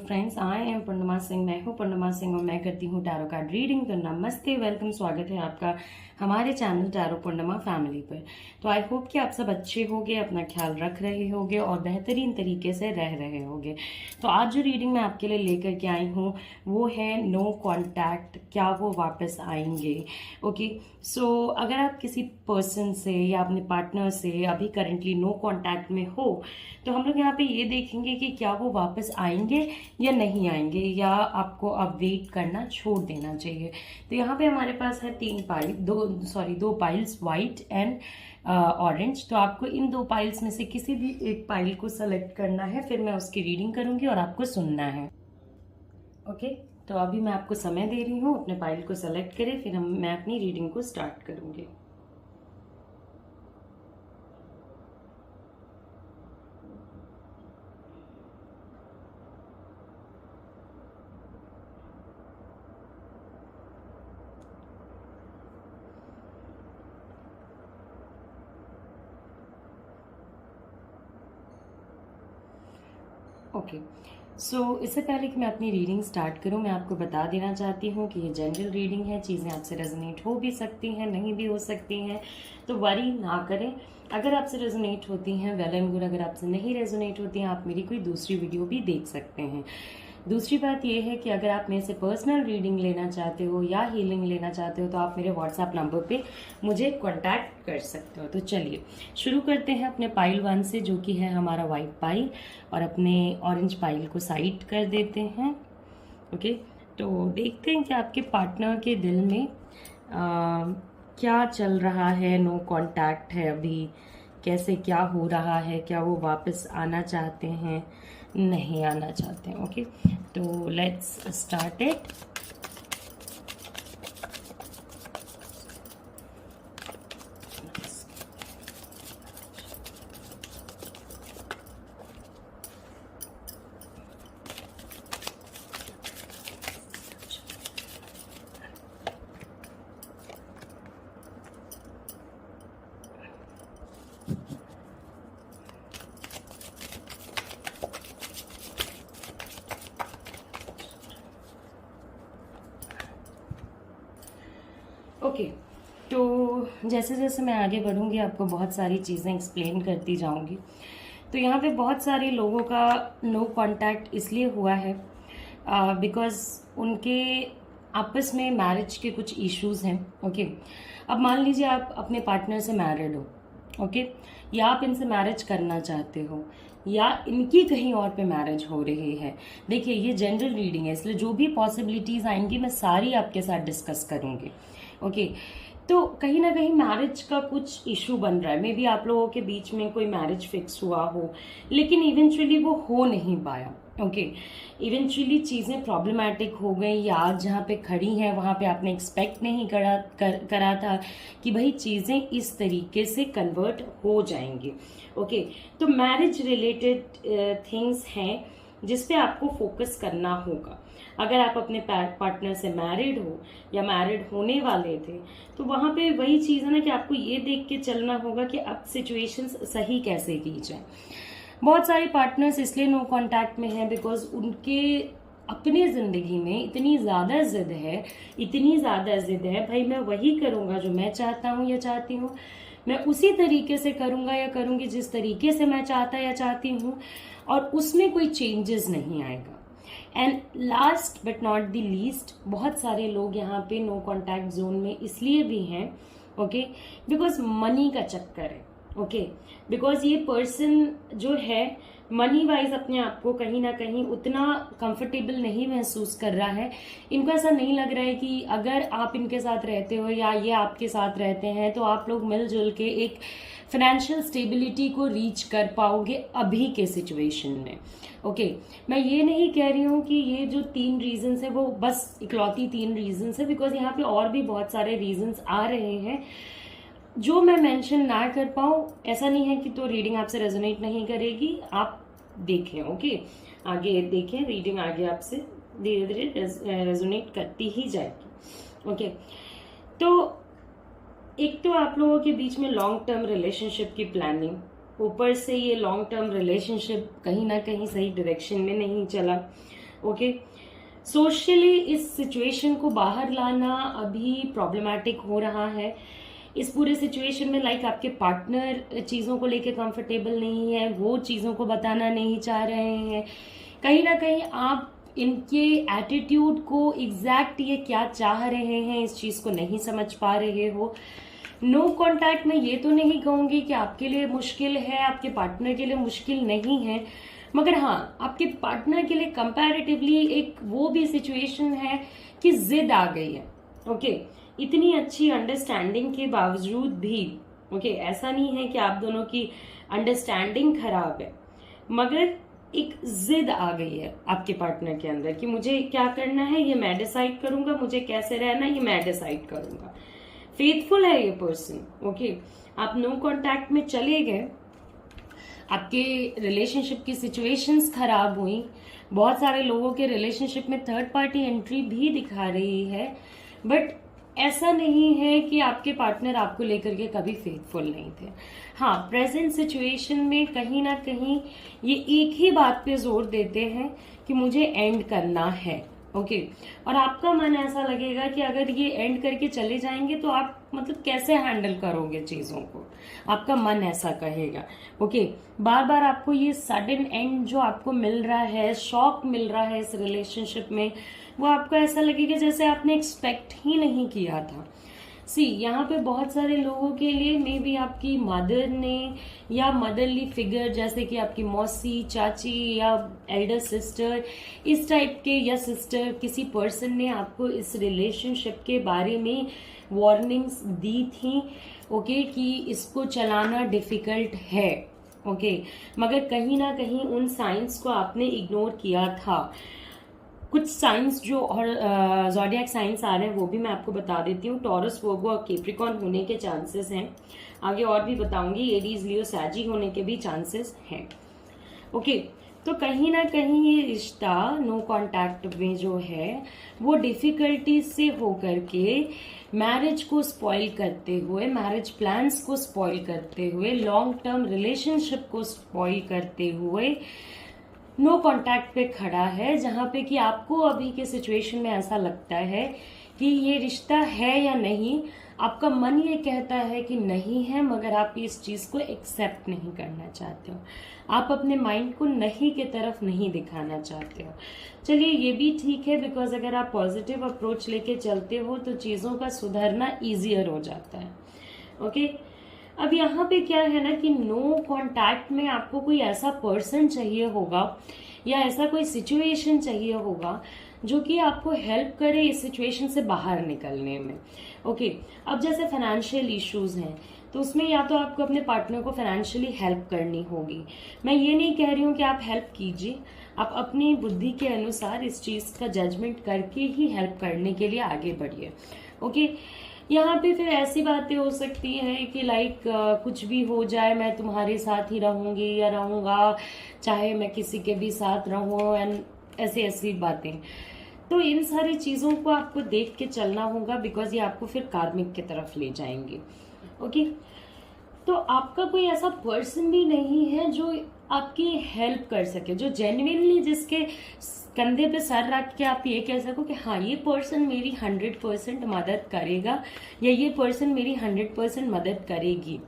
Friends, I am पूर्णिमा सिंह। मैं हूँ पूर्णिमा सिंह और मैं करती हूँ टैरो कार्ड रीडिंग। तो नमस्ते, वेलकम, स्वागत है आपका हमारे चैनल टैरो पूर्णिमा फैमिली पर। तो आई होप कि आप सब अच्छे होंगे, अपना ख्याल रख रहे होंगे और बेहतरीन तरीके से रह रहे होंगे। तो आज जो रीडिंग मैं आपके लिए लेकर के आई हूँ वो है नो कॉन्टैक्ट, क्या वो वापस आएंगे। ओके, सो अगर आप किसी पर्सन से या अपने पार्टनर से अभी करंटली नो कॉन्टैक्ट में हो तो हम लोग यहाँ पे ये देखेंगे कि क्या वो वापस आएंगे या नहीं आएंगे, या आपको अब वेट करना छोड़ देना चाहिए। तो यहाँ पे हमारे पास है दो पाइल्स, व्हाइट एंड ऑरेंज। तो आपको इन दो पाइल्स में से किसी भी एक पाइल को सेलेक्ट करना है, फिर मैं उसकी रीडिंग करूंगी और आपको सुनना है। ओके, तो अभी मैं आपको समय दे रही हूँ, अपने पाइल को सेलेक्ट करें, फिर मैं अपनी रीडिंग को स्टार्ट करूंगी। ओके, सो इससे पहले कि मैं अपनी रीडिंग स्टार्ट करूं, मैं आपको बता देना चाहती हूं कि ये जनरल रीडिंग है। चीज़ें आपसे रेजोनेट हो भी सकती हैं, नहीं भी हो सकती हैं, तो वरी ना करें। अगर आपसे रेजोनेट होती हैं वेल एंड गुड, अगर आपसे नहीं रेजोनेट होती हैं आप मेरी कोई दूसरी वीडियो भी देख सकते हैं। दूसरी बात यह है कि अगर आप मेरे से पर्सनल रीडिंग लेना चाहते हो या हीलिंग लेना चाहते हो तो आप मेरे व्हाट्सएप नंबर पे मुझे कांटेक्ट कर सकते हो। तो चलिए शुरू करते हैं अपने पाइल 1 से, जो कि है हमारा वाइट पाइल, और अपने ऑरेंज पाइल को साइड कर देते हैं। ओके, तो देखते हैं कि आपके पार्टनर के दिल में क्या चल रहा है। नो कांटेक्ट है अभी, कैसे क्या हो रहा है, क्या वो वापस आना चाहते हैं, नहीं आना चाहते हैं। ओके, तो लेट्स स्टार्ट इट। ओके, तो जैसे जैसे मैं आगे बढ़ूंगी आपको बहुत सारी चीज़ें एक्सप्लेन करती जाऊंगी। तो यहाँ पे बहुत सारे लोगों का नो कांटेक्ट इसलिए हुआ है बिकॉज उनके आपस में मैरिज के कुछ इश्यूज हैं। ओके, अब मान लीजिए आप अपने पार्टनर से मैरिड हो, ओके, या आप इनसे मैरिज करना चाहते हो, या इनकी कहीं और पे मैरिज हो रही है। देखिए ये जनरल रीडिंग है, इसलिए जो भी पॉसिबिलिटीज आएंगी मैं सारी आपके साथ डिस्कस करूंगी। ओके, तो कहीं ना कहीं मैरिज का कुछ इशू बन रहा है। मे बी आप लोगों के बीच में कोई मैरिज फिक्स हुआ हो लेकिन इवेंचुअली वो हो नहीं पाया। ओके, इवेंचुअली चीज़ें प्रॉब्लमैटिक हो गई, या आज जहाँ पे खड़ी हैं वहाँ पे आपने एक्सपेक्ट नहीं करा था कि भाई चीज़ें इस तरीके से कन्वर्ट हो जाएंगी। ओके, तो मैरिज रिलेटेड थिंग्स हैं जिस पे आपको फोकस करना होगा। अगर आप अपने पार्टनर से मैरिड हो या मैरिड होने वाले थे तो वहां पे वही चीज़ है ना कि आपको ये देख के चलना होगा कि अब सिचुएशंस सही कैसे की जाए। बहुत सारे पार्टनर्स इसलिए नो कांटेक्ट में हैं बिकॉज उनके अपने जिंदगी में इतनी ज्यादा जिद है, भाई मैं वही करूंगा जो मैं चाहता हूँ या चाहती हूँ, मैं उसी तरीके से करूंगा या करूंगी जिस तरीके से मैं चाहता या चाहती हूँ, और उसमें कोई चेंजेस नहीं आएगा। And last but not the least, बहुत सारे लोग यहाँ पे नो कॉन्टैक्ट जोन में इसलिए भी हैं, ओके, बिकॉज मनी का चक्कर है। ओके, बिकॉज ये पर्सन जो है मनी वाइज अपने आप को कहीं ना कहीं उतना कंफर्टेबल नहीं महसूस कर रहा है। इनको ऐसा नहीं लग रहा है कि अगर आप इनके साथ रहते हो या ये आपके साथ रहते हैं तो आप लोग मिलजुल के एक फाइनेंशियल स्टेबिलिटी को रीच कर पाओगे अभी के सिचुएशन में। ओके, मैं ये नहीं कह रही हूँ कि ये जो 3 रीजंस है वो बस इकलौती 3 रीजंस है, बिकॉज यहाँ पे और भी बहुत सारे रीजंस आ रहे हैं जो मैं मेंशन ना कर पाऊँ। ऐसा नहीं है कि तो रीडिंग आपसे रेजोनेट नहीं करेगी, आप देखें। ओके, आगे देखें, रीडिंग आगे आपसे धीरे धीरे रेजोनेट करती ही जाएगी। ओके, तो एक तो आप लोगों के बीच में लॉन्ग टर्म रिलेशनशिप की प्लानिंग, ऊपर से ये लॉन्ग टर्म रिलेशनशिप कहीं ना कहीं सही डायरेक्शन में नहीं चला। ओके। सोशली इस सिचुएशन को बाहर लाना अभी प्रॉब्लमैटिक हो रहा है। इस पूरे सिचुएशन में आपके पार्टनर चीज़ों को लेके कंफर्टेबल नहीं है, वो चीज़ों को बताना नहीं चाह रहे हैं। कहीं ना कहीं आप इनके एटीट्यूड को एग्जैक्ट ये क्या चाह रहे हैं इस चीज़ को नहीं समझ पा रहे हो। नो कांटेक्ट में ये तो नहीं कहूंगी कि आपके लिए मुश्किल है, आपके पार्टनर के लिए मुश्किल नहीं है, मगर हाँ आपके पार्टनर के लिए कंपैरेटिवली एक वो भी सिचुएशन है कि जिद आ गई है। ओके, इतनी अच्छी अंडरस्टैंडिंग के बावजूद भी ओके, ऐसा नहीं है कि आप दोनों की अंडरस्टैंडिंग खराब है, मगर एक जिद आ गई है आपके पार्टनर के अंदर कि मुझे क्या करना है ये मैं डिसाइड करूंगा, मुझे कैसे रहना है ये मैं डिसाइड करूंगा। फेथफुल है ये पर्सन। ओके, आप नो कांटेक्ट में चले गए, आपके रिलेशनशिप की सिचुएशंस खराब हुई, बहुत सारे लोगों के रिलेशनशिप में थर्ड पार्टी एंट्री भी दिखा रही है, बट ऐसा नहीं है कि आपके पार्टनर आपको लेकर के कभी फेथफुल नहीं थे। हाँ, प्रेजेंट सिचुएशन में कहीं ना कहीं ये एक ही बात पे जोर देते हैं कि मुझे एंड करना है। ओके, और आपका मन ऐसा लगेगा कि अगर ये एंड करके चले जाएंगे तो आप मतलब कैसे हैंडल करोगे चीजों को, आपका मन ऐसा कहेगा। ओके, बार बार आपको ये सडन एंड जो आपको मिल रहा है, शॉक मिल रहा है इस रिलेशनशिप में, वो आपको ऐसा लगेगा जैसे आपने एक्सपेक्ट ही नहीं किया था। यहाँ पे बहुत सारे लोगों के लिए मे बी आपकी मदर ने या मदरली फिगर जैसे कि आपकी मौसी, चाची या एल्डर सिस्टर, इस टाइप के, या सिस्टर, किसी पर्सन ने आपको इस रिलेशनशिप के बारे में वार्निंग्स दी थी। ओके, कि इसको चलाना डिफिकल्ट है। ओके, मगर कहीं ना कहीं उन साइंस को आपने इग्नोर किया था। कुछ साइंस जो और ज़ोडिएक साइंस आ रहे हैं वो भी मैं आपको बता देती हूँ। टॉरस, वर्गो और कैप्रिकॉर्न होने के चांसेस हैं, आगे और भी बताऊंगी। एरीज, लियो, सैजी होने के भी चांसेस हैं। ओके, तो कहीं ना कहीं ये रिश्ता नो कांटेक्ट में जो है वो डिफिकल्टी से होकर के मैरिज को स्पॉइल करते हुए, मैरिज प्लान्स को स्पॉइल करते हुए, लॉन्ग टर्म रिलेशनशिप को स्पॉइल करते हुए नो कांटेक्ट पे खड़ा है, जहां पे कि आपको अभी के सिचुएशन में ऐसा लगता है कि ये रिश्ता है या नहीं। आपका मन ये कहता है कि नहीं है, मगर आप इस चीज को एक्सेप्ट नहीं करना चाहते हो, आप अपने माइंड को नहीं के तरफ नहीं दिखाना चाहते हो। चलिए, ये भी ठीक है, बिकॉज अगर आप पॉजिटिव अप्रोच लेके चलते हो तो चीजों का सुधरना ईजियर हो जाता है। ओके, अब यहाँ पे क्या है ना कि नो कांटेक्ट में आपको कोई ऐसा पर्सन चाहिए होगा या ऐसा कोई सिचुएशन चाहिए होगा जो कि आपको हेल्प करे इस सिचुएशन से बाहर निकलने में। ओके, अब जैसे फाइनेंशियल इश्यूज हैं तो उसमें या तो आपको अपने पार्टनर को फाइनेंशियली हेल्प करनी होगी। मैं ये नहीं कह रही हूँ कि आप हेल्प कीजिए, आप अपनी बुद्धि के अनुसार इस चीज का जजमेंट करके ही हेल्प करने के लिए आगे बढ़िए। ओके, यहाँ पे फिर ऐसी बातें हो सकती हैं कि कुछ भी हो जाए, मैं तुम्हारे साथ ही रहूंगी या रहूंगा, चाहे मैं किसी के भी साथ रहूं, एंड ऐसी ऐसी बातें। तो इन सारी चीजों को आपको देख के चलना होगा, बिकॉज ये आपको फिर कार्मिक की तरफ ले जाएंगे। ओके, तो आपका कोई ऐसा पर्सन भी नहीं है जो आपकी हेल्प कर सके, जो जेन्युइनली जिसके कंधे पे सर रख के आप ये कह सको कि हाँ, ये पर्सन मेरी 100% मदद करेगा या ये पर्सन मेरी 100% मदद करेगी।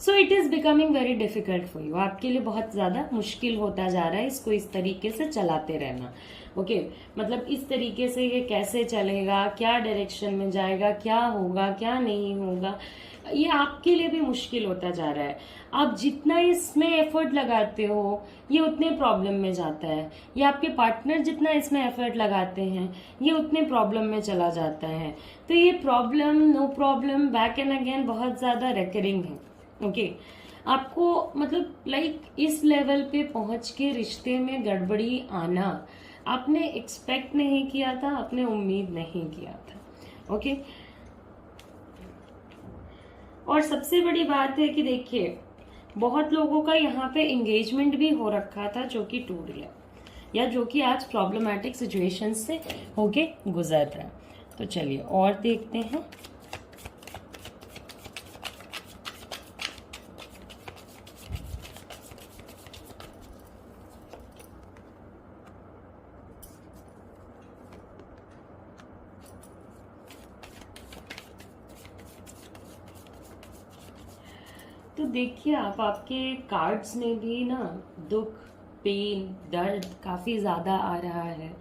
So it is becoming very difficult for you, आपके लिए बहुत ज्यादा मुश्किल होता जा रहा है इसको इस तरीके से चलाते रहना। ओके, मतलब इस तरीके से ये कैसे चलेगा, क्या डायरेक्शन में जाएगा, क्या होगा क्या नहीं होगा, ये आपके लिए भी मुश्किल होता जा रहा है। आप जितना इसमें एफर्ट लगाते हो ये उतने प्रॉब्लम में जाता है, या आपके पार्टनर जितना इसमें एफर्ट लगाते हैं ये उतने प्रॉब्लम में चला जाता है। तो ये problem, no problem, back and again बहुत ज्यादा रेकरिंग है। ओके, आपको मतलब इस लेवल पे पहुंच के रिश्ते में गड़बड़ी आना आपने एक्सपेक्ट नहीं किया था, आपने उम्मीद नहीं किया था। ओके, और सबसे बड़ी बात है कि देखिए, बहुत लोगों का यहाँ पे एंगेजमेंट भी हो रखा था जो कि टूट गया, या जो कि आज प्रॉब्लमैटिक सिचुएशन से होके गुजर रहा है। तो चलिए और देखते हैं। तो देखिए आप, आपके कार्ड्स में भी ना दुख, पेन, दर्द काफ़ी ज़्यादा आ रहा है।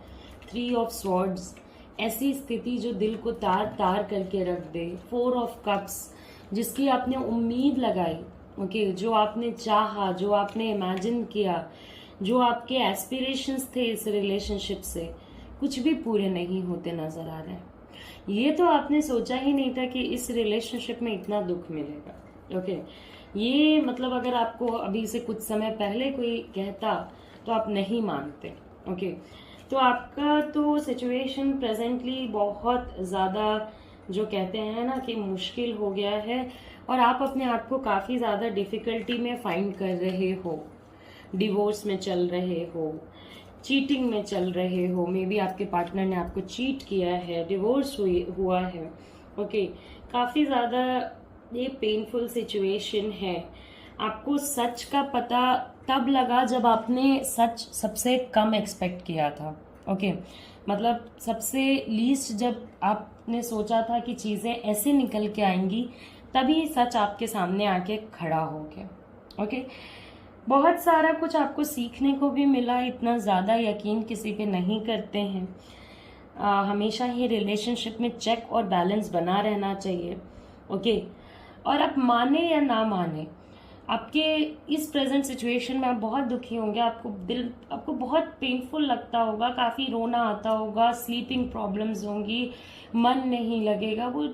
3 ऑफ स्वॉर्ड्स, ऐसी स्थिति जो दिल को तार तार करके रख दे। 4 ऑफ कप्स, जिसकी आपने उम्मीद लगाई, ओके, जो आपने चाहा, जो आपने इमेजिन किया, जो आपके एस्पिरेशंस थे इस रिलेशनशिप से, कुछ भी पूरे नहीं होते नजर आ रहे हैं। ये तो आपने सोचा ही नहीं था कि इस रिलेशनशिप में इतना दुख मिलेगा। ओके, ये मतलब अगर आपको अभी से कुछ समय पहले कोई कहता तो आप नहीं मानते। ओके, तो आपका तो सिचुएशन प्रेजेंटली बहुत ज़्यादा, जो कहते हैं ना कि मुश्किल हो गया है, और आप अपने आप को काफ़ी ज़्यादा डिफिकल्टी में फाइंड कर रहे हो। डिवोर्स में चल रहे हो, चीटिंग में चल रहे हो, मे बी आपके पार्टनर ने आपको चीट किया है, डिवोर्स हुआ है। ओके, काफ़ी ज़्यादा ये पेनफुल सिचुएशन है। आपको सच का पता तब लगा जब आपने सच सबसे कम एक्सपेक्ट किया था। ओके, मतलब सबसे लीस्ट जब आपने सोचा था कि चीज़ें ऐसे निकल के आएंगी, तभी सच आपके सामने आके खड़ा हो गया। ओके, बहुत सारा कुछ आपको सीखने को भी मिला। इतना ज़्यादा यकीन किसी पे नहीं करते हैं। हमेशा ही रिलेशनशिप में चेक और बैलेंस बना रहना चाहिए। ओके, और आप माने या ना माने, आपके इस प्रेजेंट सिचुएशन में आप बहुत दुखी होंगे। आपको बहुत पेनफुल लगता होगा, काफ़ी रोना आता होगा, स्लीपिंग प्रॉब्लम्स होंगी, मन नहीं लगेगा, वो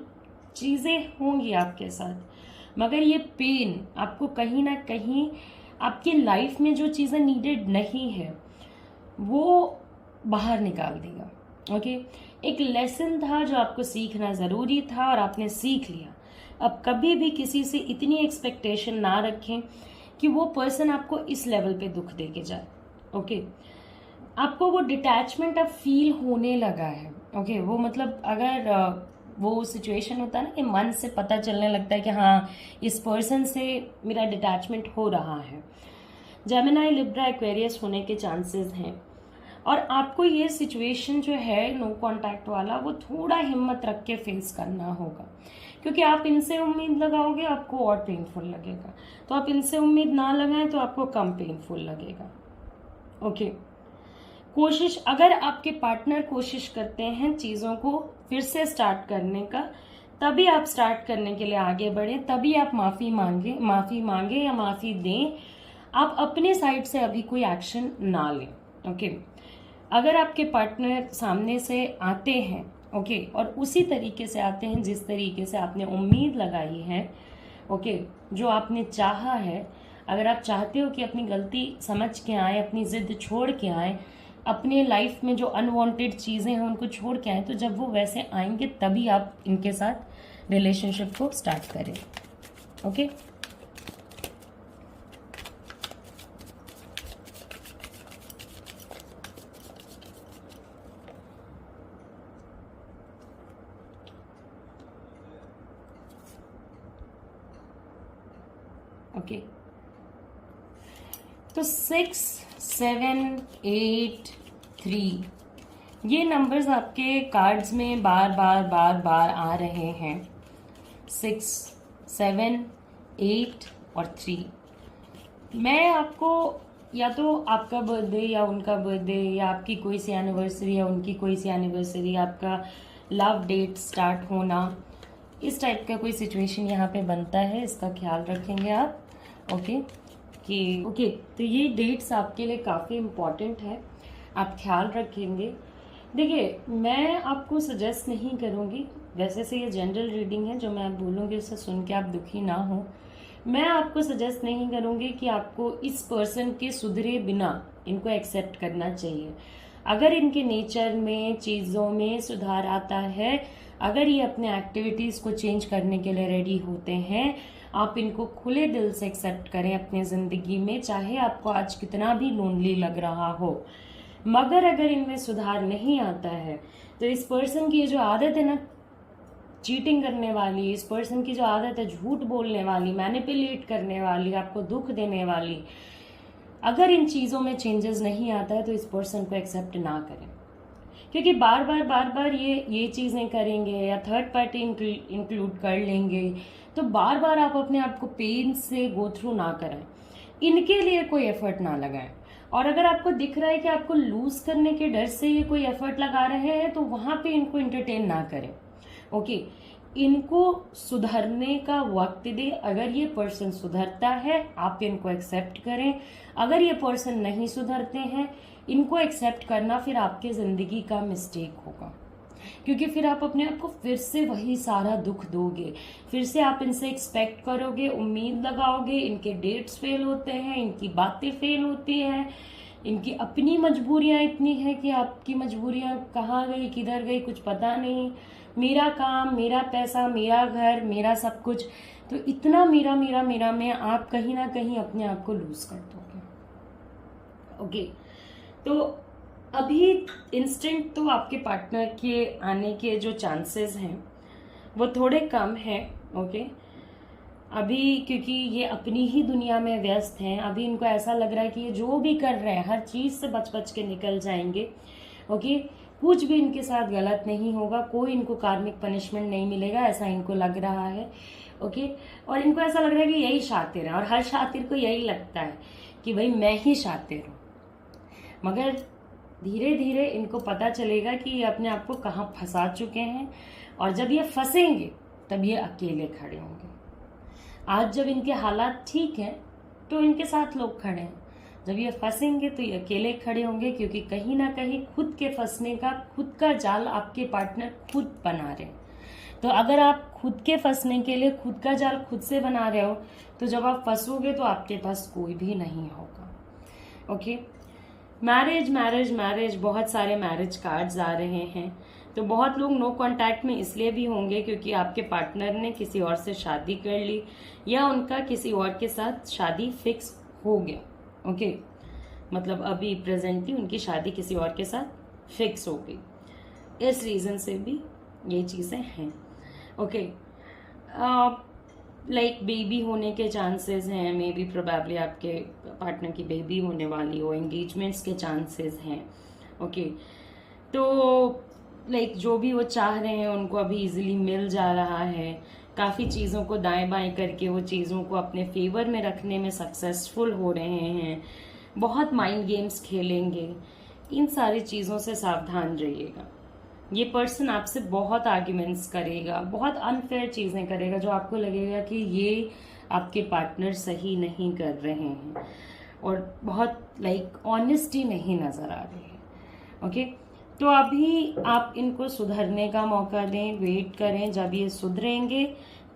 चीज़ें होंगी आपके साथ। मगर ये पेन आपको कहीं ना कहीं आपकी लाइफ में जो चीज़ें नीडेड नहीं है वो बाहर निकाल देगा। ओके, एक लेसन था जो आपको सीखना ज़रूरी था और आपने सीख लिया। अब कभी भी किसी से इतनी एक्सपेक्टेशन ना रखें कि वो पर्सन आपको इस लेवल पे दुख दे के जाए। ओके, आपको वो डिटैचमेंट अब फील होने लगा है। ओके, वो मतलब अगर वो सिचुएशन होता है ना कि मन से पता चलने लगता है कि हाँ, इस पर्सन से मेरा डिटैचमेंट हो रहा है। जेमिनी, लिब्रा, एक्वेरियस होने के चांसेस हैं। और आपको ये सिचुएशन जो है नो कांटेक्ट वाला, वो थोड़ा हिम्मत रख के फेस करना होगा, क्योंकि आप इनसे उम्मीद लगाओगे आपको और पेनफुल लगेगा। तो आप इनसे उम्मीद ना लगाएं तो आपको कम पेनफुल लगेगा। ओके, कोशिश, अगर आपके पार्टनर कोशिश करते हैं चीज़ों को फिर से स्टार्ट करने का, तभी आप स्टार्ट करने के लिए आगे बढ़े, तभी आप माफ़ी मांगे या माफ़ी दें। आप अपने साइड से अभी कोई एक्शन ना लें। ओके, अगर आपके पार्टनर सामने से आते हैं, ओके, और उसी तरीके से आते हैं जिस तरीके से आपने उम्मीद लगाई है, ओके, जो आपने चाहा है, अगर आप चाहते हो कि अपनी गलती समझ के आए, अपनी जिद छोड़ के आए, अपने लाइफ में जो अनवांटेड चीज़ें हैं उनको छोड़ के आए, तो जब वो वैसे आएंगे तभी आप इनके साथ रिलेशनशिप को स्टार्ट करें। ओके, ओके, तो 6, 7, 8, 3 ये नंबर्स आपके कार्ड्स में बार बार आ रहे हैं। 6, 7, 8 और 3। मैं आपको या तो आपका बर्थडे या उनका बर्थडे, या आपकी कोई सी एनिवर्सरी या उनकी कोई सी एनिवर्सरी, आपका लव डेट स्टार्ट होना, इस टाइप का कोई सिचुएशन यहाँ पे बनता है, इसका ख्याल रखेंगे आप। ओके, तो ये डेट्स आपके लिए काफ़ी इम्पॉर्टेंट है, आप ख्याल रखेंगे। देखिए, मैं आपको सजेस्ट नहीं करूँगी, वैसे से ये जनरल रीडिंग है, जो मैं आप बोलूँगी उसे सुन के आप दुखी ना हो। मैं आपको सजेस्ट नहीं करूँगी कि आपको इस पर्सन के सुधरे बिना इनको एक्सेप्ट करना चाहिए। अगर इनके नेचर में, चीज़ों में सुधार आता है, अगर ये अपने एक्टिविटीज़ को चेंज करने के लिए रेडी होते हैं, आप इनको खुले दिल से एक्सेप्ट करें अपनी ज़िंदगी में, चाहे आपको आज कितना भी लोनली लग रहा हो। मगर अगर इनमें सुधार नहीं आता है, तो इस पर्सन की जो आदत है ना चीटिंग करने वाली, इस पर्सन की जो आदत है झूठ बोलने वाली, मैनिपुलेट करने वाली, आपको दुख देने वाली, अगर इन चीज़ों में चेंजेस नहीं आता है तो इस पर्सन को एक्सेप्ट ना करें, क्योंकि बार बार ये चीज़ें करेंगे या थर्ड पार्टी इंक्लूड कर लेंगे, तो बार बार आप अपने आप को पेन से गो थ्रू ना कराएं, इनके लिए कोई एफर्ट ना लगाएं। और अगर आपको दिख रहा है कि आपको लूज करने के डर से ये कोई एफर्ट लगा रहे हैं, तो वहां पे इनको एंटरटेन ना करें। ओके, इनको सुधरने का वक्त दे। अगर ये पर्सन सुधरता है आप इनको एक्सेप्ट करें, अगर ये पर्सन नहीं सुधरते हैं इनको एक्सेप्ट करना फिर आपके जिंदगी का मिस्टेक होगा, क्योंकि फिर आप अपने आप को फिर से वही सारा दुख दोगे, फिर से आप इनसे एक्सपेक्ट करोगे, उम्मीद लगाओगे, इनके डेट्स फेल होते हैं, इनकी बातें फेल होती हैं, इनकी अपनी मजबूरियां इतनी है कि आपकी मजबूरियां कहाँ गई किधर गई कुछ पता नहीं, मेरा काम, मेरा पैसा, मेरा घर, मेरा सब कुछ, तो इतना मेरा मेरा मेरा में आप कहीं ना कहीं अपने आप को लूज कर दोगे। ओके, तो अभी इंस्टेंट तो आपके पार्टनर के आने के जो चांसेस हैं वो थोड़े कम हैं। ओके, अभी क्योंकि ये अपनी ही दुनिया में व्यस्त हैं, अभी इनको ऐसा लग रहा है कि ये जो भी कर रहे हैं हर चीज से बच बच के निकल जाएंगे। ओके, कुछ भी इनके साथ गलत नहीं होगा, कोई इनको कार्मिक पनिशमेंट नहीं मिलेगा, ऐसा इनको लग रहा है। ओके, और इनको ऐसा लग रहा है कि यही शातिर है, और हर शातिर को यही लगता है कि भाई मैं ही शातिर हूँ। मगर धीरे धीरे इनको पता चलेगा कि ये अपने आप को कहाँ फंसा चुके हैं, और जब ये फंसेंगे तब ये अकेले खड़े होंगे। आज जब इनके हालात ठीक हैं तो इनके साथ लोग खड़े हैं, जब ये फंसेंगे तो ये अकेले खड़े होंगे, क्योंकि कहीं ना कहीं खुद के फंसने का खुद का जाल आपके पार्टनर खुद बना रहे हैं। तो अगर आप खुद के फंसने के लिए खुद का जाल खुद से बना रहे हो, तो जब आप फंसोगे तो आपके पास कोई भी नहीं होगा। ओके, मैरिज मैरिज मैरिज, बहुत सारे मैरिज कार्ड्स आ रहे हैं, तो बहुत लोग नो कांटेक्ट में इसलिए भी होंगे क्योंकि आपके पार्टनर ने किसी और से शादी कर ली, या उनका किसी और के साथ शादी फिक्स हो गया। ओके, मतलब अभी प्रेजेंटली उनकी शादी किसी और के साथ फिक्स हो गई, इस रीजन से भी ये चीजें हैं। ओके, लाइक बेबी होने के चांसेस हैं, मे बी प्रोबेबली आपके पार्टनर की बेबी होने वाली हो, एंगेजमेंट्स के चांसेस हैं। ओके, तो लाइक जो भी वो चाह रहे हैं उनको अभी इजीली मिल जा रहा है, काफ़ी चीज़ों को दाएं बाएं करके वो चीज़ों को अपने फेवर में रखने में सक्सेसफुल हो रहे हैं, बहुत माइंड गेम्स खेलेंगे। इन सारी चीज़ों से सावधान रहिएगा। ये पर्सन आपसे बहुत आर्ग्यूमेंट्स करेगा, बहुत अनफेयर चीज़ें करेगा, जो आपको लगेगा कि ये आपके पार्टनर सही नहीं कर रहे हैं, और बहुत लाइक ऑनेस्टी नहीं नज़र आ रही है। ओके, तो अभी आप इनको सुधरने का मौका दें, वेट करें, जब ये सुधरेंगे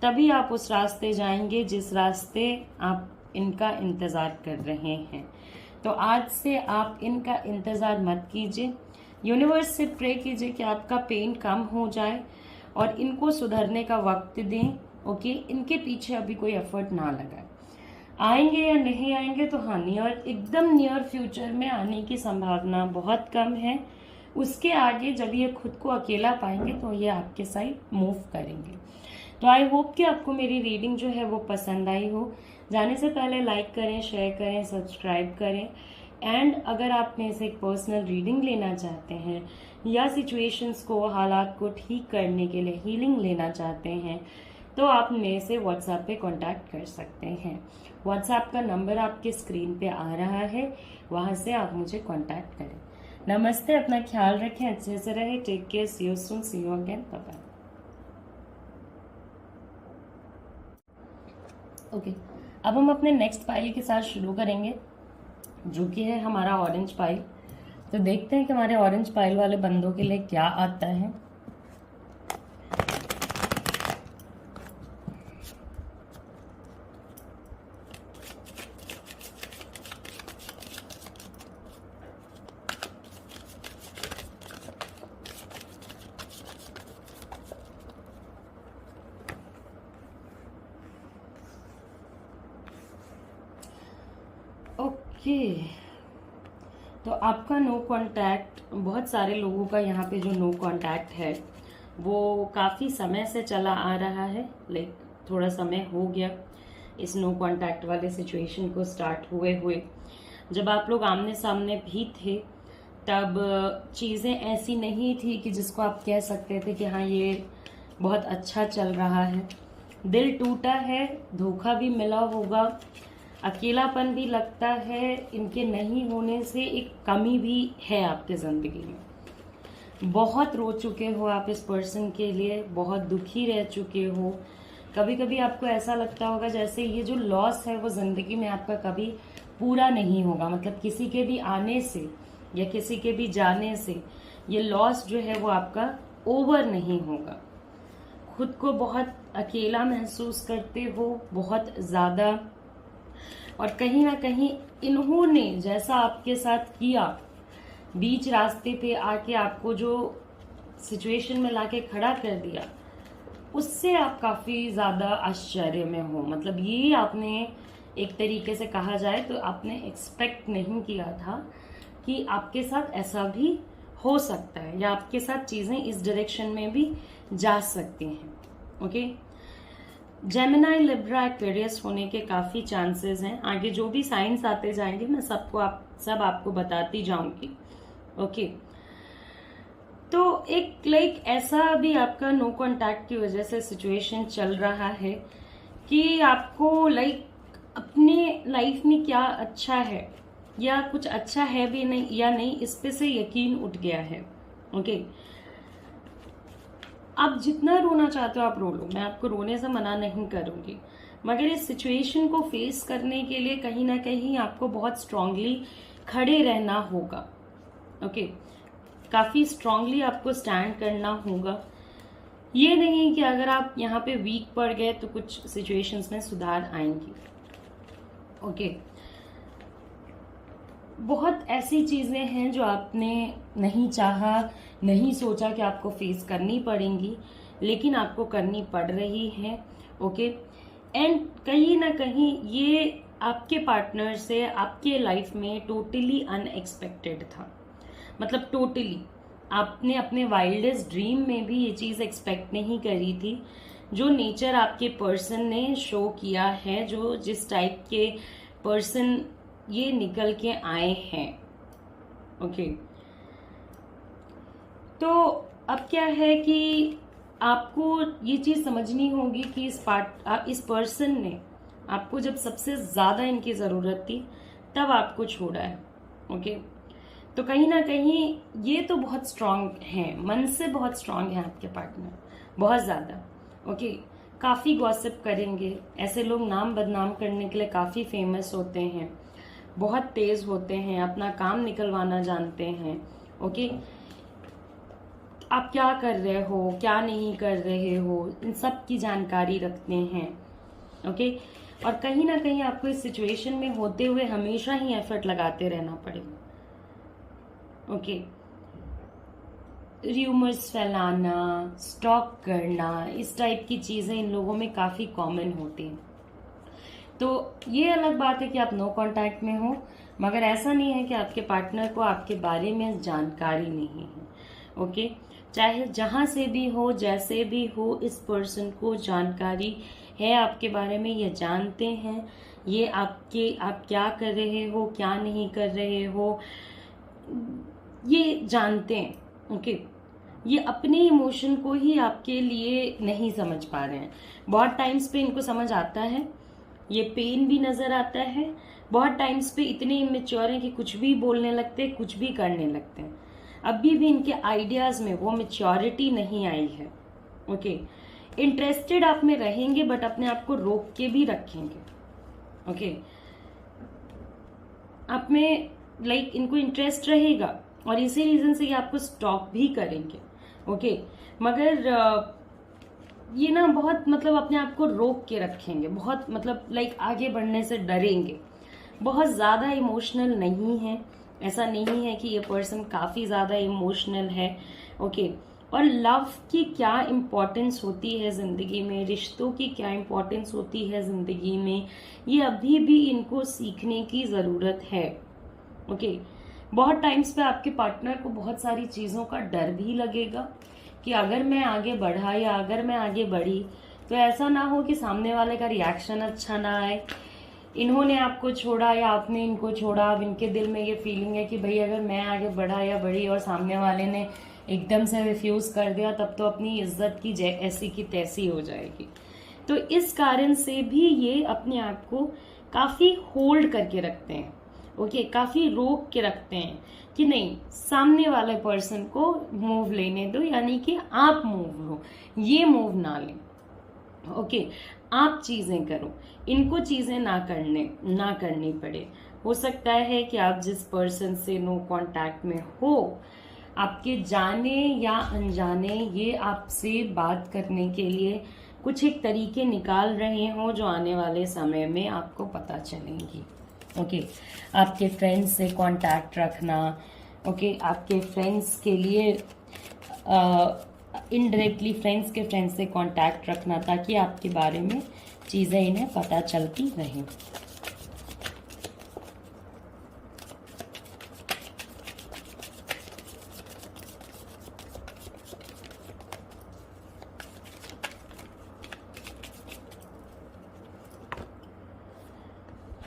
तभी आप उस रास्ते जाएंगे जिस रास्ते आप इनका इंतज़ार कर रहे हैं। तो आज से आप इनका इंतज़ार मत कीजिए, यूनिवर्स से प्रे कीजिए कि आपका पेन कम हो जाए और इनको सुधरने का वक्त दें। ओके, इनके पीछे अभी कोई एफर्ट ना लगाए। आएंगे या नहीं आएंगे तो हाँ, एकदम नियर फ्यूचर में आने की संभावना बहुत कम है। उसके आगे जब ये खुद को अकेला पाएंगे तो ये आपके साइड मूव करेंगे। तो आई होप कि आपको मेरी रीडिंग जो है वो पसंद आई हो। जाने से पहले लाइक करें, शेयर करें, सब्सक्राइब करें। एंड अगर आप मेरे से एक पर्सनल रीडिंग लेना चाहते हैं या सिचुएशंस को, हालात को ठीक करने के लिए हीलिंग लेना चाहते हैं, तो आप मेरे से व्हाट्सएप पे कांटेक्ट कर सकते हैं। व्हाट्सएप का नंबर आपके स्क्रीन पे आ रहा है, वहां से आप मुझे कांटेक्ट करें। नमस्ते, अपना ख्याल रखें, अच्छे से रहे, take care, see you soon, see you again, bye bye. Okay, अब हम अपने नेक्स्ट पाइल के साथ शुरू करेंगे, जो कि है हमारा ऑरेंज पाइल। तो देखते हैं कि हमारे ऑरेंज पाइल वाले बंदों के लिए क्या आता है। ओके, तो आपका नो कांटेक्ट, बहुत सारे लोगों का यहाँ पे जो नो कांटेक्ट है वो काफ़ी समय से चला आ रहा है। लाइक थोड़ा समय हो गया इस नो कांटेक्ट वाले सिचुएशन को स्टार्ट हुए। जब आप लोग आमने सामने भी थे तब चीज़ें ऐसी नहीं थी कि जिसको आप कह सकते थे कि हाँ ये बहुत अच्छा चल रहा है। दिल टूटा है, धोखा भी मिला होगा, अकेलापन भी लगता है, इनके नहीं होने से एक कमी भी है आपके ज़िंदगी में। बहुत रो चुके हो आप इस पर्सन के लिए, बहुत दुखी रह चुके हो। कभी कभी आपको ऐसा लगता होगा जैसे ये जो लॉस है वो ज़िंदगी में आपका कभी पूरा नहीं होगा, मतलब किसी के भी आने से या किसी के भी जाने से ये लॉस जो है वो आपका ओवर नहीं होगा। खुद को बहुत अकेला महसूस करते हो, बहुत ज़्यादा। और कहीं ना कहीं इन्होंने जैसा आपके साथ किया, बीच रास्ते पे आके आपको जो सिचुएशन में लाके खड़ा कर दिया, उससे आप काफ़ी ज़्यादा आश्चर्य में हो। मतलब ये आपने एक तरीके से कहा जाए तो आपने एक्सपेक्ट नहीं किया था कि आपके साथ ऐसा भी हो सकता है या आपके साथ चीज़ें इस डायरेक्शन में भी जा सकती हैं। ओके, जेमिनाई, लिब्रा, एक्वेरियस होने के काफ़ी चांसेस हैं। आगे जो भी साइंस आते जाएंगे मैं सब आपको बताती जाऊंगी। ओके, तो एक ऐसा भी आपका नो कांटेक्ट की वजह से सिचुएशन चल रहा है कि आपको अपने लाइफ में क्या अच्छा है या कुछ अच्छा है भी नहीं या नहीं, इस पे से यकीन उठ गया है। ओके, आप जितना रोना चाहते हो आप रो लो, मैं आपको रोने से मना नहीं करूंगी, मगर इस सिचुएशन को फेस करने के लिए कहीं ना कहीं आपको बहुत स्ट्रांगली खड़े रहना होगा। ओके, काफी स्ट्रांगली आपको स्टैंड करना होगा। ये नहीं कि अगर आप यहाँ पे वीक पड़ गए तो कुछ सिचुएशंस में सुधार आएंगी। ओके, बहुत ऐसी चीजें हैं जो आपने नहीं चाहा, नहीं सोचा कि आपको फेस करनी पड़ेंगी, लेकिन आपको करनी पड़ रही है। ओके, एंड कहीं ना कहीं ये आपके पार्टनर से आपके लाइफ में टोटली अनएक्सपेक्टेड था। मतलब टोटली आपने अपने वाइल्डेस्ट ड्रीम में भी ये चीज एक्सपेक्ट नहीं करी थी। जो नेचर आपके पर्सन ने शो किया है, जो जिस टाइप के पर्सन ये निकल के आए हैं। ओके, तो अब क्या है कि आपको ये चीज समझनी होगी कि इस पर्सन ने आपको जब सबसे ज्यादा इनकी जरूरत थी तब आपको छोड़ा है। ओके, तो कहीं ना कहीं ये तो बहुत स्ट्रांग है, मन से बहुत स्ट्रांग है आपके पार्टनर, बहुत ज्यादा। ओके, काफी गॉसिप करेंगे, ऐसे लोग नाम बदनाम करने के लिए काफी फेमस होते हैं, बहुत तेज होते हैं, अपना काम निकलवाना जानते हैं। ओके, आप क्या कर रहे हो, क्या नहीं कर रहे हो, इन सब की जानकारी रखते हैं। ओके, और कहीं ना कहीं आपको इस सिचुएशन में होते हुए हमेशा ही एफर्ट लगाते रहना पड़ेगा। ओके, र्यूमर्स फैलाना, स्टॉक करना, इस टाइप की चीजें इन लोगों में काफी कॉमन होती हैं। तो ये अलग बात है कि आप नो कांटेक्ट में हो, मगर ऐसा नहीं है कि आपके पार्टनर को आपके बारे में जानकारी नहीं है। ओके, चाहे जहां से भी हो, जैसे भी हो, इस पर्सन को जानकारी है आपके बारे में, ये जानते हैं, ये आप क्या कर रहे हो, क्या नहीं कर रहे हो, ये जानते हैं। ओके, ये अपने इमोशन को ही आपके लिए नहीं समझ पा रहे हैं। बहुत टाइम्स पे इनको समझ आता है, ये पेन भी नजर आता है। बहुत टाइम्स पे इतने इमेच्योर हैं कि कुछ भी बोलने लगते हैं, कुछ भी करने लगते हैं। अभी भी इनके आइडियाज में वो मैच्योरिटी नहीं आई है। ओके, इंटरेस्टेड आप में रहेंगे बट अपने आप को रोक के भी रखेंगे। ओके, आप में इनको इंटरेस्ट रहेगा और इसी रीजन से ये आपको स्टॉप भी करेंगे। ओके, मगर ये ना बहुत अपने आप को रोक के रखेंगे, बहुत आगे बढ़ने से डरेंगे, बहुत ज्यादा इमोशनल नहीं है। ऐसा नहीं है कि ये पर्सन काफी ज्यादा इमोशनल है। ओके, और लव की क्या इम्पोर्टेंस होती है जिंदगी में, रिश्तों की क्या इम्पोर्टेंस होती है जिंदगी में, ये अभी भी इनको सीखने की जरूरत है। ओके, बहुत टाइम्स पे आपके पार्टनर को बहुत सारी चीजों का डर भी लगेगा कि अगर मैं आगे बढ़ा या अगर मैं आगे बढ़ी तो ऐसा ना हो कि सामने वाले का रिएक्शन अच्छा ना आए। इन्होंने आपको छोड़ा या आपने इनको छोड़ा, अब इनके दिल में ये फीलिंग है कि भाई अगर मैं आगे बढ़ा या बढ़ी और सामने वाले ने एकदम से रिफ्यूज कर दिया तब तो अपनी इज्जत की ऐसी की तैसी हो जाएगी। तो इस कारण से भी ये अपने आप को काफी होल्ड करके रखते हैं, ओके, काफी रोक के रखते हैं कि नहीं, सामने वाले पर्सन को मूव लेने दो, यानी कि आप मूव लो, ये मूव ना लें, ओके, आप चीजें करो, इनको चीजें ना करनी पड़े। हो सकता है कि आप जिस पर्सन से नो कांटेक्ट में हो, आपके जाने या अनजाने ये आपसे बात करने के लिए कुछ एक तरीके निकाल रहे हो जो आने वाले समय में आपको पता चलेंगी, ओके। आपके फ्रेंड्स से कांटेक्ट रखना, ओके, आपके फ्रेंड्स के लिए इनडायरेक्टली फ्रेंड्स से कांटेक्ट रखना, ताकि आपके बारे में चीज़ें इन्हें पता चलती रहें।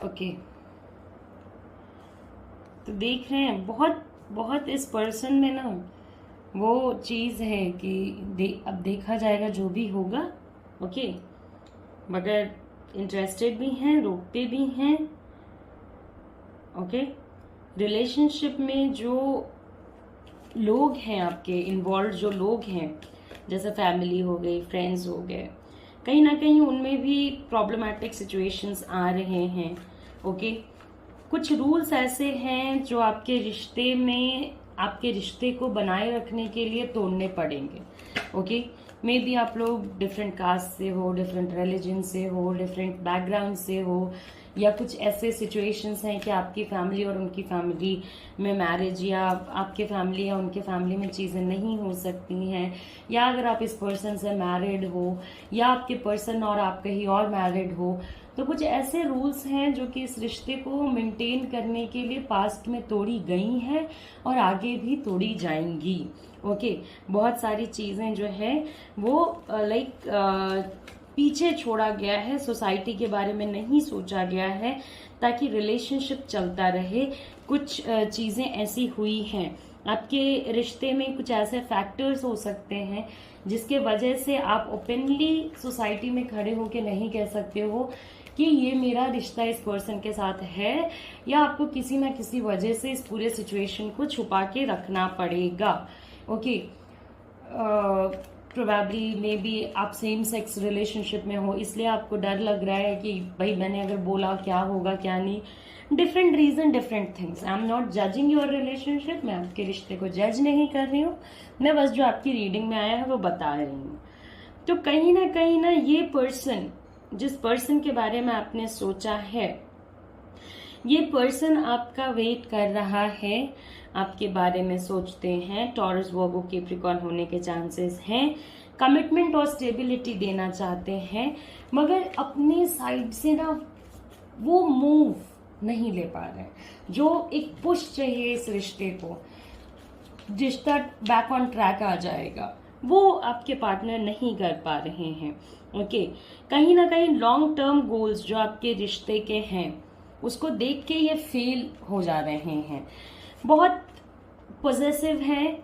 ओके, तो देख रहे हैं बहुत बहुत इस पर्सन में ना वो चीज़ है कि अब देखा जाएगा जो भी होगा, ओके, मगर इंटरेस्टेड भी हैं, रोकते भी हैं, ओके। रिलेशनशिप में जो लोग हैं आपके इन्वॉल्व, जो लोग हैं, जैसे फैमिली हो गई, फ्रेंड्स हो गए, कहीं ना कहीं उनमें भी प्रॉब्लमैटिक सिचुएशंस आ रहे हैं, ओके। कुछ रूल्स ऐसे हैं जो आपके रिश्ते को बनाए रखने के लिए तोड़ने पड़ेंगे, ओके। मे बी आप लोग डिफरेंट कास्ट से हो, डिफरेंट रिलीजन से हो, डिफरेंट बैकग्राउंड से हो, या कुछ ऐसे सिचुएशंस हैं कि आपकी फैमिली और उनकी फैमिली में मैरिज, या आपके फैमिली या उनके फैमिली में चीज़ें नहीं हो सकती हैं, या अगर आप इस पर्सन से मैरिड हो, या आपके पर्सन और आप कहीं और मैरिड हो, तो कुछ ऐसे रूल्स हैं जो कि इस रिश्ते को मेंटेन करने के लिए पास्ट में तोड़ी गई हैं और आगे भी तोड़ी जाएंगी, ओके। बहुत सारी चीज़ें जो है वो पीछे छोड़ा गया है, सोसाइटी के बारे में नहीं सोचा गया है ताकि रिलेशनशिप चलता रहे। कुछ चीज़ें ऐसी हुई हैं, आपके रिश्ते में कुछ ऐसे फैक्टर्स हो सकते हैं जिसके वजह से आप ओपनली सोसाइटी में खड़े होकर नहीं कह सकते हो कि ये मेरा रिश्ता इस पर्सन के साथ है, या आपको किसी ना किसी वजह से इस पूरे सिचुएशन को छुपा के रखना पड़ेगा, ओके। प्रोबेबली मे बी आप सेम सेक्स रिलेशनशिप में हो, इसलिए आपको डर लग रहा है कि भाई मैंने अगर बोला क्या होगा क्या नहीं। Different reason, different things. I am not judging your relationship, मैं आपके रिश्ते को जज नहीं कर रही हूँ, मैं बस जो आपकी रीडिंग में आया है वो बता रही हूँ। तो कहीं ना ये पर्सन, जिस पर्सन के बारे में आपने सोचा है, ये पर्सन आपका वेट कर रहा है, आपके बारे में सोचते हैं, टॉरस, वर्गो, कैप्रिकॉर्न होने के चांसेस हैं, कमिटमेंट और स्टेबिलिटी देना चाहते हैं, मगर अपने साइड से ना वो मूव नहीं ले पा रहे हैं। जो एक पुश चाहिए इस रिश्ते को, रिश्ता बैक ऑन ट्रैक आ जाएगा, वो आपके पार्टनर नहीं कर पा रहे हैं, ओके। कहीं ना कहीं लॉन्ग टर्म गोल्स जो आपके रिश्ते के हैं उसको देख के ये फेल हो जा रहे हैं। बहुत पॉजेसिव हैं,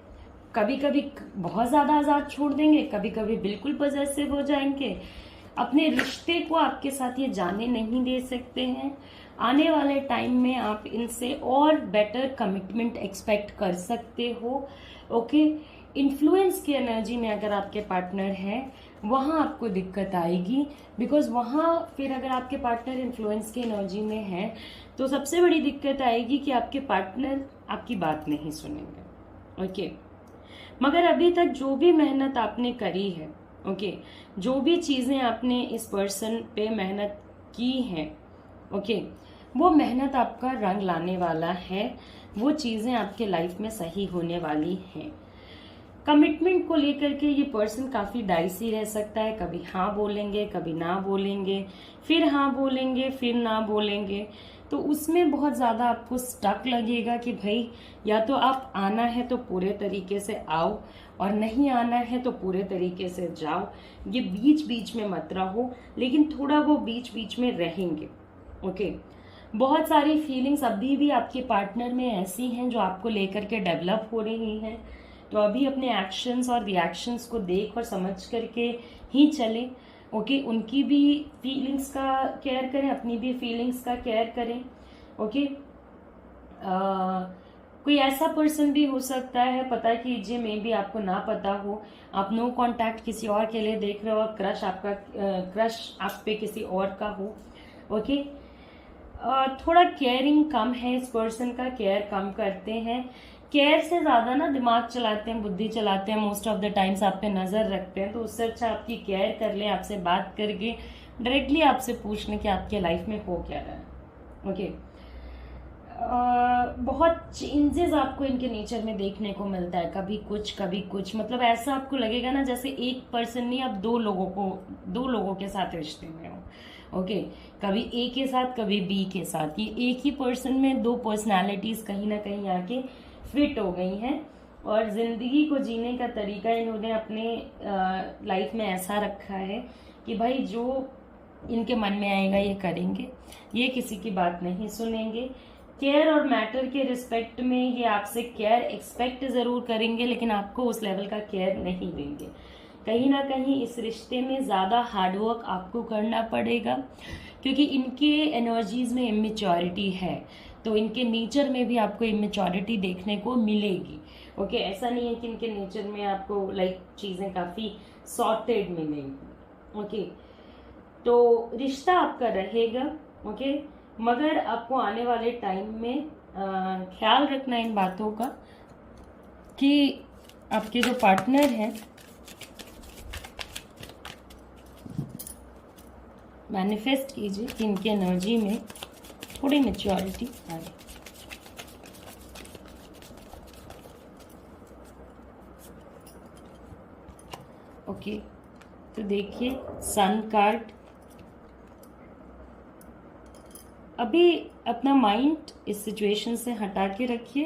कभी कभी बहुत ज्यादा आजाद छोड़ देंगे, कभी कभी बिल्कुल पॉजेसिव हो जाएंगे। अपने रिश्ते को आपके साथ ये जाने नहीं दे सकते हैं। आने वाले टाइम में आप इनसे और बेटर कमिटमेंट एक्सपेक्ट कर सकते हो, ओके। इन्फ्लुएंस की एनर्जी में अगर आपके पार्टनर है वहां आपको दिक्कत आएगी, बिकॉज वहां फिर अगर आपके पार्टनर इन्फ्लुएंस की एनर्जी में है तो सबसे बड़ी दिक्कत आएगी कि आपके पार्टनर आपकी बात नहीं सुनेंगे, ओके। मगर अभी तक जो भी मेहनत आपने करी है, ओके, जो भी चीजें आपने इस पर्सन पे मेहनत की है, ओके, वो मेहनत आपका रंग लाने वाला है, वो चीजें आपके लाइफ में सही होने वाली हैं। कमिटमेंट को लेकर के ये पर्सन काफी डाइसी रह सकता है, कभी हाँ बोलेंगे, कभी ना बोलेंगे, फिर हाँ बोलेंगे, फिर ना बोलेंगे। तो उसमें बहुत ज्यादा आपको स्टक लगेगा कि भाई या तो आप आना है तो पूरे तरीके से आओ, और नहीं आना है तो पूरे तरीके से जाओ। ये बीच बीच में मत रहो, लेकिन थोड़ा वो बीच बीच में रहेंगे, ओके। बहुत सारी फीलिंग्स अभी भी आपके पार्टनर में ऐसी हैं जो आपको लेकर के डेवलप हो रही हैं, तो अभी अपने एक्शंस और रिएक्शंस को देख और समझ करके ही चले, ओके, उनकी भी फीलिंग्स का केयर करें, अपनी भी फीलिंग्स का केयर करें। ओके, कोई ऐसा पर्सन भी हो सकता है, पता कीजिए, मे बी आपको ना पता हो, आप नो कांटेक्ट किसी और के लिए देख रहे हो, क्रश आप पे किसी और का हो। ओके, थोड़ा केयरिंग कम है, इस पर्सन का केयर कम करते हैं, केयर से ज्यादा ना दिमाग चलाते हैं, बुद्धि चलाते हैं, मोस्ट ऑफ द टाइम्स आप पे नजर रखते हैं। तो उससे अच्छा आपकी केयर कर ले, आपसे बात करके डायरेक्टली आपसे पूछ लें कि आपके लाइफ में हो क्या रहा है। ओके, बहुत चेंजेस आपको इनके नेचर में देखने को मिलता है, कभी कुछ, मतलब ऐसा आपको लगेगा ना जैसे एक पर्सन नहीं, आप दो लोगों के साथ रिश्ते में हो। ओके, कभी ए के साथ, कभी बी के साथ, ये एक ही पर्सन में दो पर्सनालिटीज कहीं ना कहीं आके फिट हो गई हैं, और जिंदगी को जीने का तरीका इन्होंने अपने लाइफ में ऐसा रखा है कि भाई जो इनके मन में आएगा ये करेंगे, ये किसी की बात नहीं सुनेंगे। केयर और मैटर के रिस्पेक्ट में ये आपसे केयर एक्सपेक्ट जरूर करेंगे, लेकिन आपको उस लेवल का केयर नहीं देंगे। कहीं ना कहीं इस रिश्ते में ज्यादा हार्डवर्क आपको करना पड़ेगा, क्योंकि इनके एनर्जीज में इमेच्योरिटी है, तो इनके नेचर में भी आपको इमेच्योरिटी देखने को मिलेगी। ओके, ऐसा नहीं है कि इनके नेचर में आपको चीजें काफी सॉर्टेड मिलेंगी। ओके, तो रिश्ता आपका रहेगा। ओके, मगर आपको आने वाले टाइम में ख्याल रखना इन बातों का कि आपके जो पार्टनर हैं, मैनिफेस्ट कीजिए कि इनकी एनर्जी में थोड़ी मैच्योरिटी आए। ओके, तो देखिए सन कार्ड, अभी अपना माइंड इस सिचुएशन से हटा के रखिए,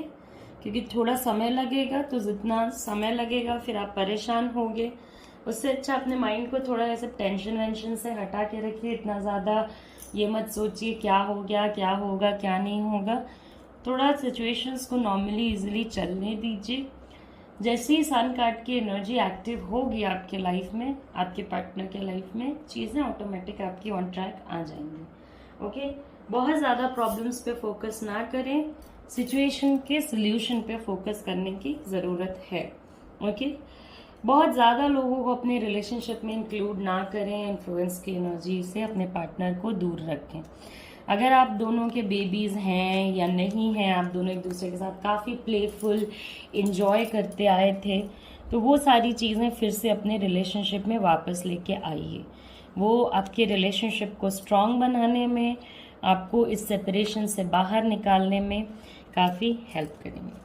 क्योंकि थोड़ा समय लगेगा, तो जितना समय लगेगा फिर आप परेशान होंगे। उससे अच्छा अपने माइंड को थोड़ा ऐसे टेंशन वेंशन से हटा के रखिए, इतना ज़्यादा ये मत सोचिए क्या हो गया, क्या होगा, क्या नहीं होगा। थोड़ा सिचुएशंस को नॉर्मली इजीली चलने दीजिए। जैसे ही सन कार्ड की एनर्जी एक्टिव होगी आपके लाइफ में, आपके पार्टनर के लाइफ में, चीज़ें ऑटोमेटिक आपकी ऑन ट्रैक आ जाएंगी। ओके, बहुत ज़्यादा प्रॉब्लम्स पे फोकस ना करें, सिचुएशन के सोल्यूशन पे फोकस करने की ज़रूरत है। ओके, बहुत ज़्यादा लोगों को अपने रिलेशनशिप में इंक्लूड ना करें, इन्फ्लुएंस की एनर्जी से अपने पार्टनर को दूर रखें। अगर आप दोनों के बेबीज हैं या नहीं हैं, आप दोनों एक दूसरे के साथ काफ़ी प्लेफुल इंजॉय करते आए थे, तो वो सारी चीज़ें फिर से अपने रिलेशनशिप में वापस लेके आइए। वो आपके रिलेशनशिप को स्ट्रांग बनाने में, आपको इस सेपरेशन से बाहर निकालने में काफ़ी हेल्प करेंगे।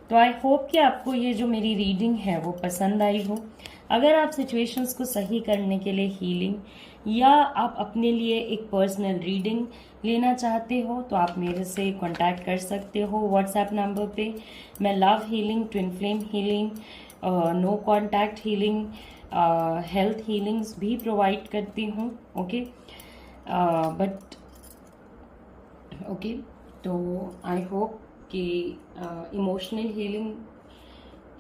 तो आई होप कि आपको ये जो मेरी रीडिंग है वो पसंद आई हो। अगर आप सिचुएशंस को सही करने के लिए हीलिंग या आप अपने लिए एक पर्सनल रीडिंग लेना चाहते हो, तो आप मेरे से कांटेक्ट कर सकते हो व्हाट्सएप नंबर पे। मैं love healing, twin flame healing, no contact healing, health healings भी प्रोवाइड करती हूँ। ओके, ओके, तो आई होप कि इमोशनल हीलिंग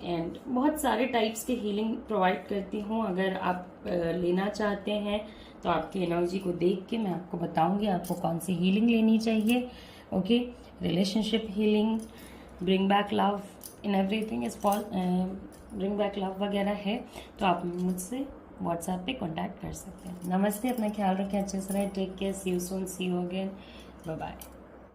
एंड बहुत सारे टाइप्स के हीलिंग प्रोवाइड करती हूँ। अगर आप लेना चाहते हैं तो आपकी एनर्जी को देख के मैं आपको बताऊंगी आपको कौन सी हीलिंग लेनी चाहिए। Okay, relationship healing, bring back love in everything is bring back love वगैरह है, तो आप मुझसे व्हाट्सएप पे कांटेक्ट कर सकते हैं। नमस्ते, अपना ख्याल रखें, अच्छे से रहें, take care, see you soon, see you again, bye bye.